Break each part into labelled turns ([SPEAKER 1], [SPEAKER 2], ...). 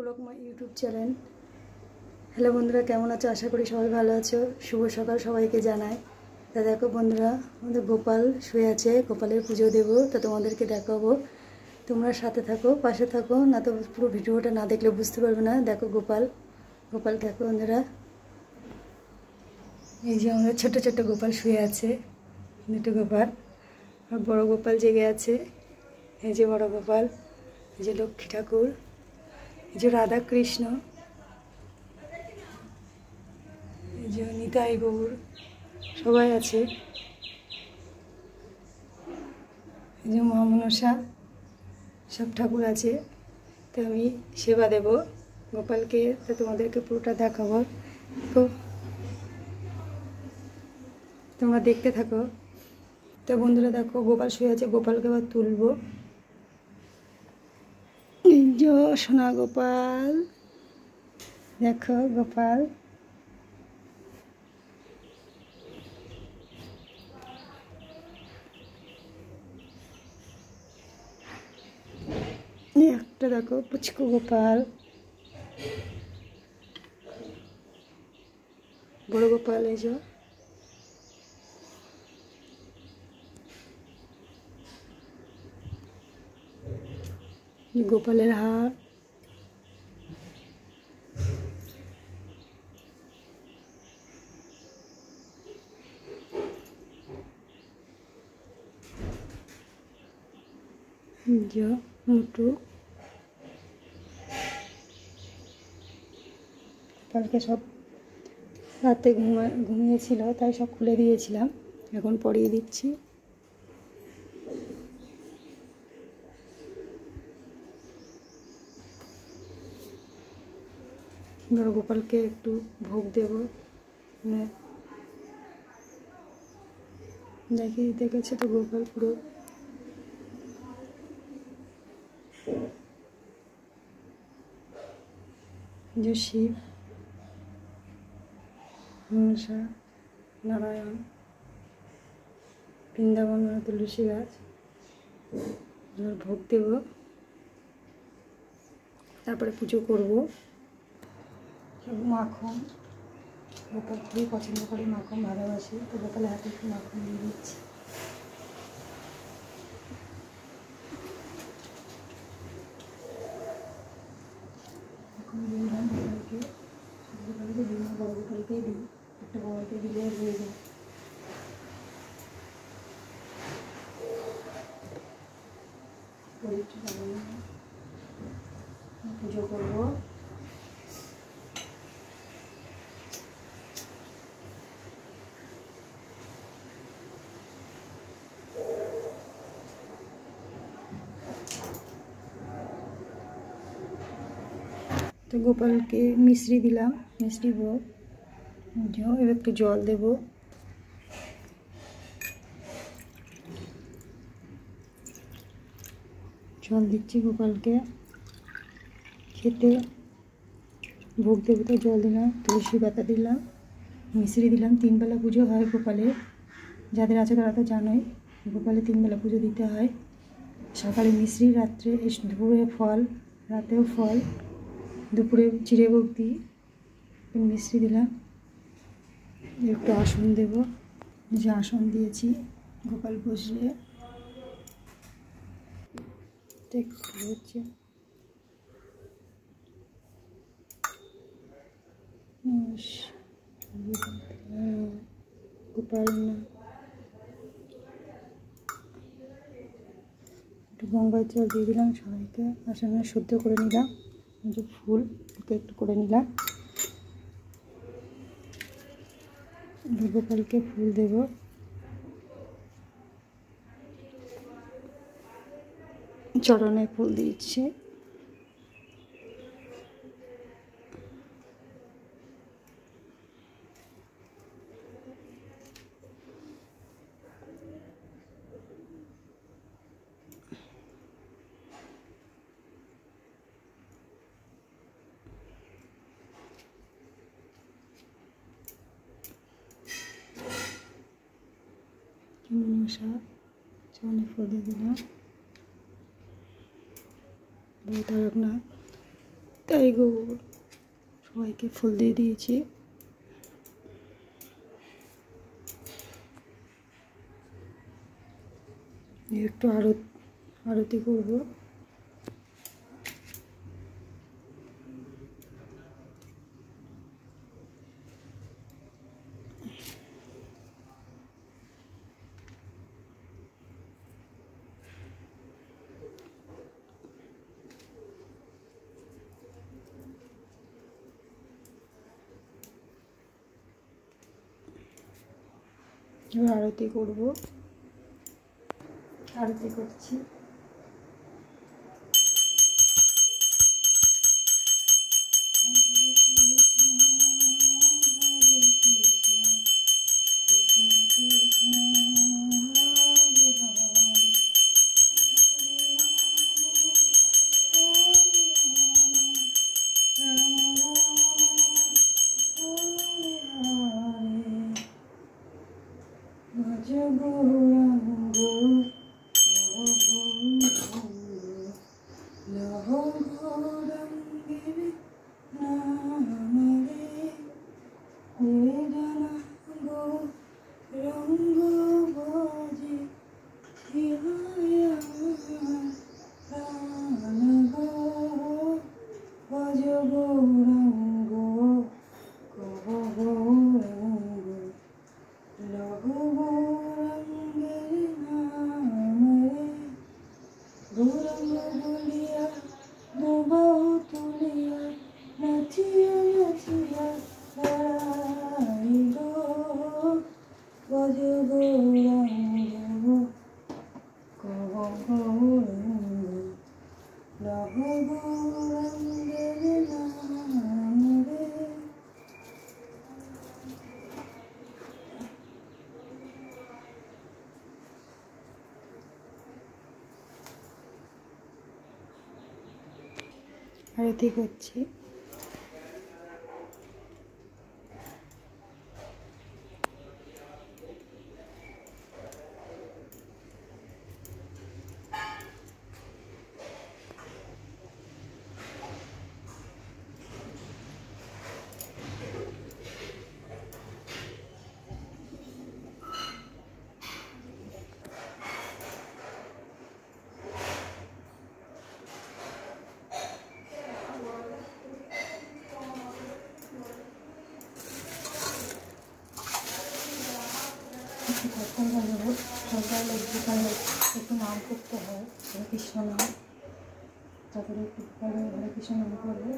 [SPEAKER 1] Pulak my YouTube channel. Hello বন্ধুরা, কেমন আছো? আশা করি সবাই ভালো আছো। শুভ সকাল সবাইকে জানাই। তা দেখো বন্ধুরা, আমাদের গোপাল শুয়ে আছে, গোপালের পুজো দেবো, তা তোমাদেরকে দেখাবো। তোমরা সাথে থাকো, পাশে থাকো, না তো পুরো ভিডিওটা না দেখলে বুঝতে পারবে না। দেখো গোপাল দেখো বন্ধুরা, এই যে আমাদের ছোট ছোট গোপাল শুয়ে আছে, দুটো গোপাল। আর বড় গোপাল জেগে আছে, এই যে বড় গোপাল, এই যে লক্ষ্মী ঠাকুর, এই যে রাধা কৃষ্ণ, এই যে নিতাই গৌর, সবাই আছে। এই যে মা মনসা, সব ঠাকুর আছে। তো আমি সেবা দেব গোপালকে, তো তোমাদেরকে পুরোটা দেখাবো। তো তোমরা দেখতে থাকো। তো বন্ধুরা দেখো, গোপাল শুয়ে আছে, গোপালকে আবার তুলবো। এই যে সোনা গোপাল, দেখো গোপাল, একটা দেখো পুচকু গোপাল, বড় গোপাল, এই যে গোপালের হার, যে মুটু। গোপালকে সব রাতে ঘুমিয়েছিল, তাই সব খুলে দিয়েছিলাম, এখন পরিয়ে দিচ্ছি। বড় গোপালকে একটু ভোগ দেব, দেখেছে তো গোপাল পুরো যে শিব, মনসা, নারায়ণ, বৃন্দাবন তুলসী গাছ, এবার ভোগ দেব, তারপরে পুজো করব। মাখন, গোপাল খুবই পছন্দ করে মাখন, ভালোবাসি, তো গোপালের হাতে একটু মাখন দিয়ে দিচ্ছি। এখন দিলাম গোপালকে, গোপালকে দিই না, বড় গোপালকেই দিই, একটা বড়কে দিলে হয়ে যায়। পুজো করবো। তো গোপালকে মিশ্রি দিলাম, মিষ্টি ভোগ, এবার একটু জল দেব। জল দিচ্ছি গোপালকে, খেতে ভোগ দেবো, তো জল দিলাম, তুলসী পাতা দিলাম, মিশ্রি দিলাম। 3 বেলা পুজো হয় গোপালের, যাদের আছে তারা তো জানোই, গোপালে 3 বেলা পুজো দিতে হয়। সকালে মিশ্রি, রাত্রে দুপুরে ফল, রাতেও ফল, দুপুরে চিড়ে ভোগ দিই, মিশ্রি দিলাম। একটু আসন দেব, যে আসন দিয়েছি গোপাল বসলে হচ্ছে। গোপাল না, একটু গঙ্গার জল দিয়ে দিলাম সবাইকে, আসনে শুদ্ধ করে নিলাম। যে ফুল ওকে একটু করে নিলাম, গোপালকে ফুল দেব। চরণে ফুল দিচ্ছে। মনসা, চরণে ফুল দিয়ে দিলাম। তারকনাথ, তাই গো, সবাইকে ফুল দিয়ে দিয়েছি। একটু আরতি করবো। এবার আরতি করবো, আরতি করছি। আরতি করছি। সকালে বিকালে একটু নাম করতে হয়, হরে কৃষ্ণ নাম। তারপরে একটু বিকালে হরে কৃষ্ণ নাম করবো।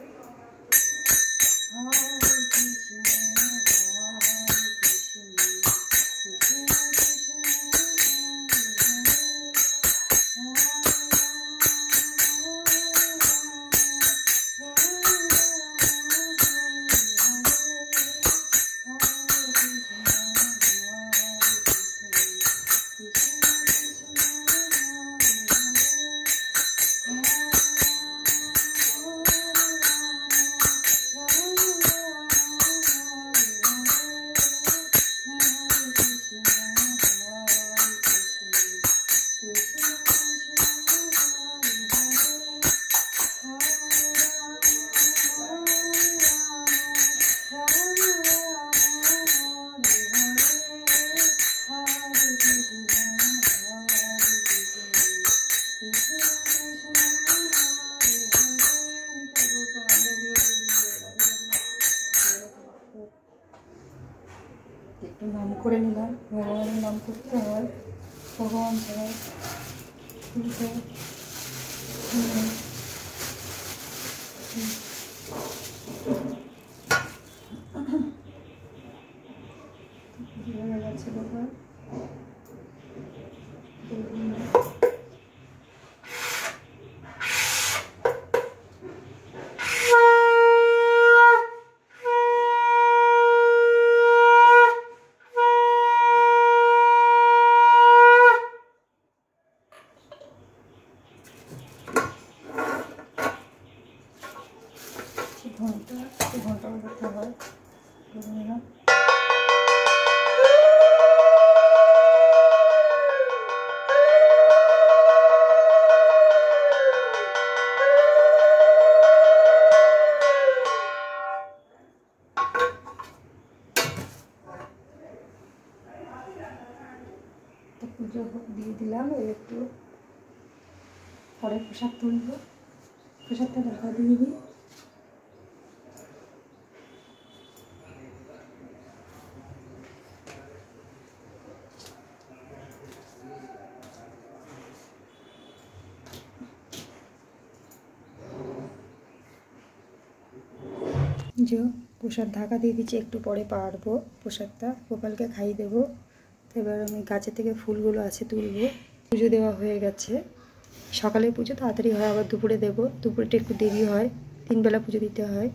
[SPEAKER 1] একটু নাম করে নিলাম। ভগবানের নাম করতে হয়, ভগবান ছাড়া যাচ্ছে ব্যাপার। ঘন্টা করতে হয়। পুজো দিয়ে দিলাম, একটু পরে প্রসাদ তুলব, প্রসাদটা দেখা দিয়ে দিই। যে প্রসাদ ঢাকা দিয়ে দিচ্ছি, একটু পরে পারবো প্রসাদটা, গোপালকে খাইয়ে দেবো। তো এবার আমি গাছে থেকে ফুলগুলো আছে তুলবো। পুজো দেওয়া হয়ে গেছে, সকালে পুজো তাড়াতাড়ি হয়, আবার দুপুরে দেবো, দুপুরটা একটু দেরি হয়, 3 বেলা পুজো দিতে হয়।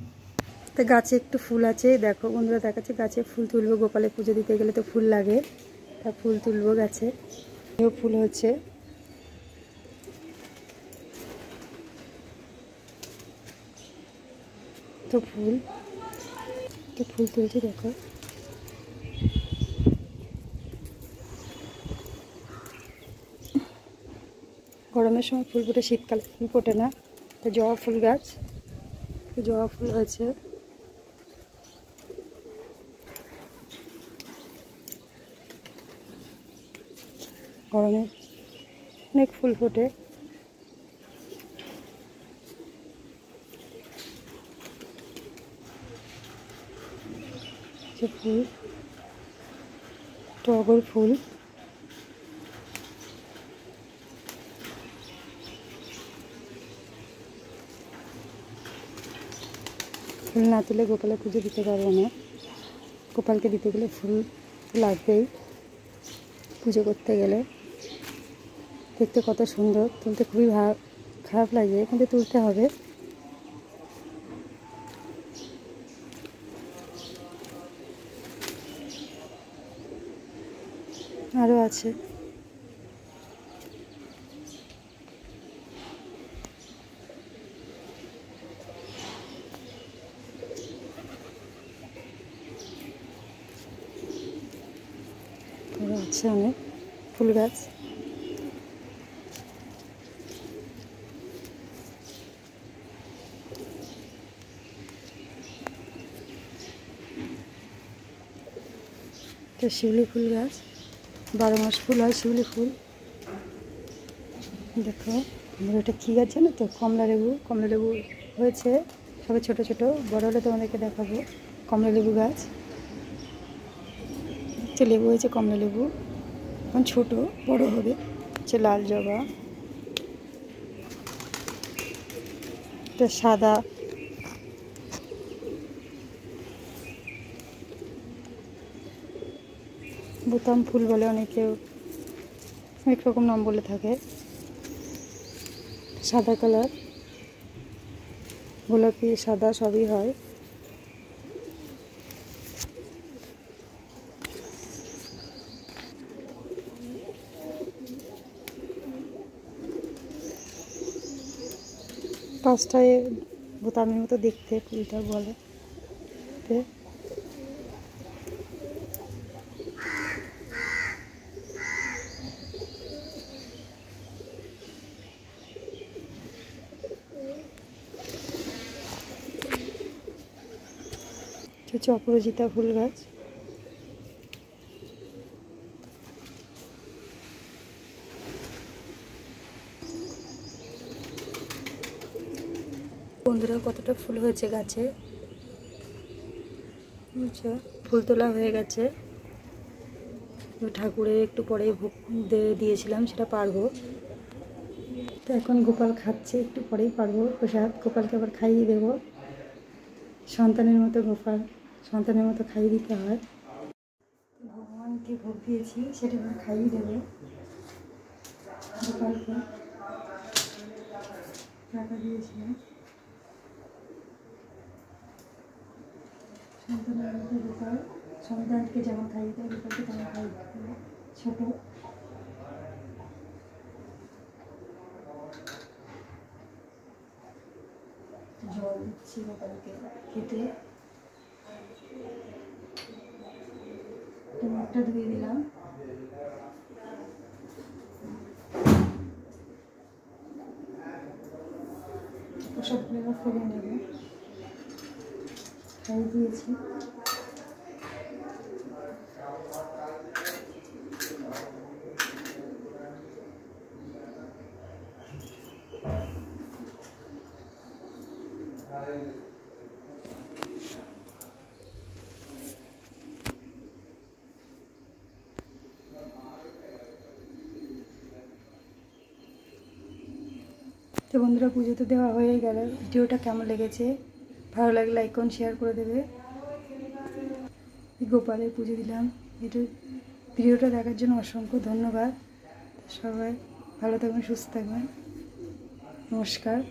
[SPEAKER 1] তো গাছে একটু ফুল আছে, দেখো বন্ধুরা দেখাচ্ছে, গাছে ফুল তুলবো, গোপালে পুজো দিতে গেলে তো ফুল লাগে, তা ফুল তুলবো গাছে। ফুল হচ্ছে, তো ফুল তুলছি দেখো। গরমের সময় ফুল ফোটে, শীতকালে ফুল ফোটে না। তো জবা ফুল গাছ, জবা ফুল হয়েছে। গরমে অনেক ফুল ফোটে। যে ফুল, টগর ফুল, ফুল না তুলে গোপালে পুজো দিতে পারবো না। গোপালকে দিতে গেলে ফুল লাগবেই, পুজো করতে গেলে। দেখতে কত সুন্দর, তুলতে খুবই খারাপ লাগে, কিন্তু তুলতে হবে। আরও আছে, আছে অনেক ফুল গাছ। তো শিউলি ফুল গাছ, 12 মাস ফুল হয় শিউলি ফুল। দেখো এটা কী গাছ জানো তো? কমলা লেবু হয়েছে, সবে ছোট ছোট, বড় হলে তোমাদেরকে দেখাবো। কমলা লেবু গাছ, তো লেবু হয়েছে, কমলা লেবু এখন ছোট, বড় হবে। হচ্ছে লাল জবা, এটা সাদা, বোতাম ফুল বলে অনেকে, অনেক রকম নাম বলে থাকে। সাদা কালার, গোলাপি সাদা সবই হয়। পাঁচটায় বোতামের মতো দেখতে ফুলটা বলে। হচ্ছে অপরাজিতা ফুল গাছ, বন্ধুরা কতটা ফুল হয়েছে গাছে, আচ্ছা ফুল তোলা হয়ে গেছে। ঠাকুরের একটু পরে ভোগ দিয়েছিলাম, সেটা পারবো। তো এখন গোপাল খাচ্ছে, একটু পরেই পারবো প্রসাদ, গোপালকে আবার খাইয়ে দেবো। সন্তানের মতো গোপাল, সন্তানের মতো খাইয়ে দিতে হয়। ভগবানকে ভোগ দিয়েছি, সেটা আবার খাইয়ে দেবো গোপালকে। টাকা দিয়েছিলাম, সন্তানের মতো গোপাল, সন্তানকে যেমন খাইয়ে দেয় গোপালকে তেমন খাইয়ে দিতে হবে। ছোটো জল দিচ্ছি গোপালকে খেতে, মুখটা ধুয়ে দিলাম। প্রসাদগুলো ফেলে নেব, খাইয়ে দিয়েছি। তো বন্ধুরা, পুজো তো দেওয়া হয়ে গেল। ভিডিওটা কেমন লেগেছে, ভালো লাগলে লাইক করুন, শেয়ার করে দেবে। গোপালের পুজো দিলাম। এটা ভিডিওটা দেখার জন্য অসংখ্য ধন্যবাদ। সবাই ভালো থাকবেন, সুস্থ থাকবেন। নমস্কার।